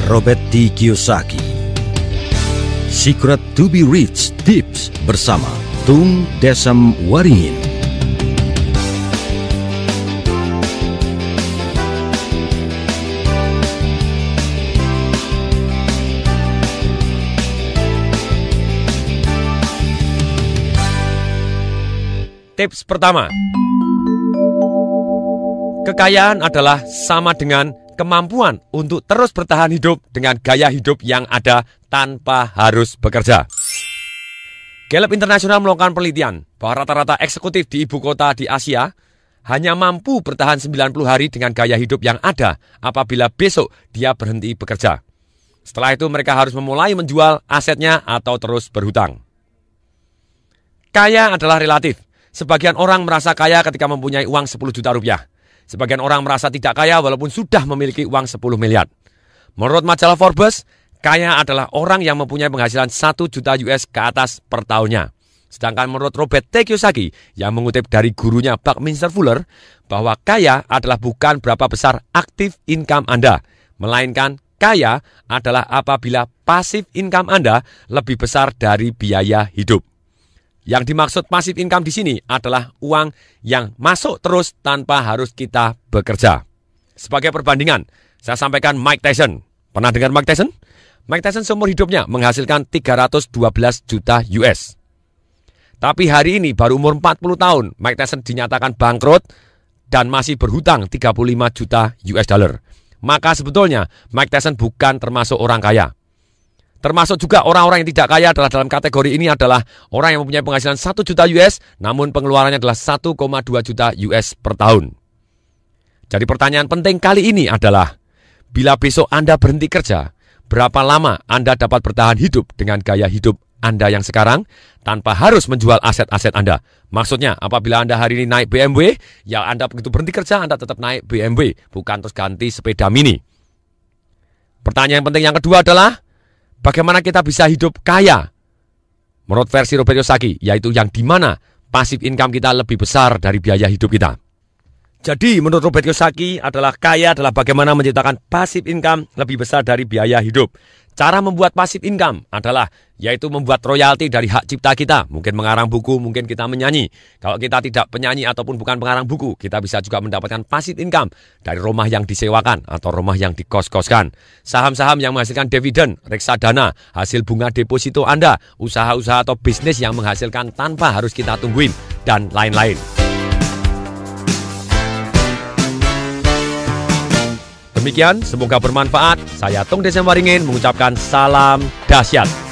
Robert T. Kiyosaki. Secret to be Rich Tips bersama Tung Desem Waringin. Tips pertama, kekayaan adalah sama dengan kemampuan untuk terus bertahan hidup dengan gaya hidup yang ada tanpa harus bekerja. Gallup Internasional melakukan penelitian bahwa rata-rata eksekutif di ibu kota di Asia hanya mampu bertahan 90 hari dengan gaya hidup yang ada apabila besok dia berhenti bekerja. Setelah itu mereka harus memulai menjual asetnya atau terus berhutang. Kaya adalah relatif. Sebagian orang merasa kaya ketika mempunyai uang 10 juta rupiah. Sebagian orang merasa tidak kaya walaupun sudah memiliki uang 10 miliar. Menurut majalah Forbes, kaya adalah orang yang mempunyai penghasilan 1 juta US ke atas per tahunnya. Sedangkan menurut Robert T. Kiyosaki yang mengutip dari gurunya Buckminster Fuller, bahwa kaya adalah bukan berapa besar aktif income Anda, melainkan kaya adalah apabila pasif income Anda lebih besar dari biaya hidup. Yang dimaksud passive income di sini adalah uang yang masuk terus tanpa harus kita bekerja. Sebagai perbandingan, saya sampaikan Mike Tyson. Pernah dengar Mike Tyson? Mike Tyson seumur hidupnya menghasilkan 312 juta US. Tapi hari ini baru umur 40 tahun, Mike Tyson dinyatakan bangkrut dan masih berhutang 35 juta US dollar. Maka sebetulnya Mike Tyson bukan termasuk orang kaya. Termasuk juga orang-orang yang tidak kaya adalah dalam kategori ini adalah orang yang mempunyai penghasilan 1 juta US, namun pengeluarannya adalah 1,2 juta US per tahun. Jadi pertanyaan penting kali ini adalah, bila besok Anda berhenti kerja, berapa lama Anda dapat bertahan hidup dengan gaya hidup Anda yang sekarang tanpa harus menjual aset-aset Anda? Maksudnya, apabila Anda hari ini naik BMW, ya Anda begitu berhenti kerja, Anda tetap naik BMW, bukan terus ganti sepeda mini. Pertanyaan penting yang kedua adalah, bagaimana kita bisa hidup kaya? Menurut versi Robert Kiyosaki, yaitu yang dimana passive income kita lebih besar dari biaya hidup kita. Jadi menurut Robert Kiyosaki adalah kaya adalah bagaimana menciptakan passive income lebih besar dari biaya hidup. Cara membuat passive income adalah yaitu membuat royalti dari hak cipta kita. Mungkin mengarang buku, mungkin kita menyanyi. Kalau kita tidak penyanyi ataupun bukan pengarang buku, kita bisa juga mendapatkan passive income dari rumah yang disewakan atau rumah yang dikos-koskan. Saham-saham yang menghasilkan dividen, reksadana, hasil bunga deposito Anda, usaha-usaha atau bisnis yang menghasilkan tanpa harus kita tungguin, dan lain-lain. Demikian, semoga bermanfaat. Saya Tung Desem Waringin mengucapkan salam dahsyat.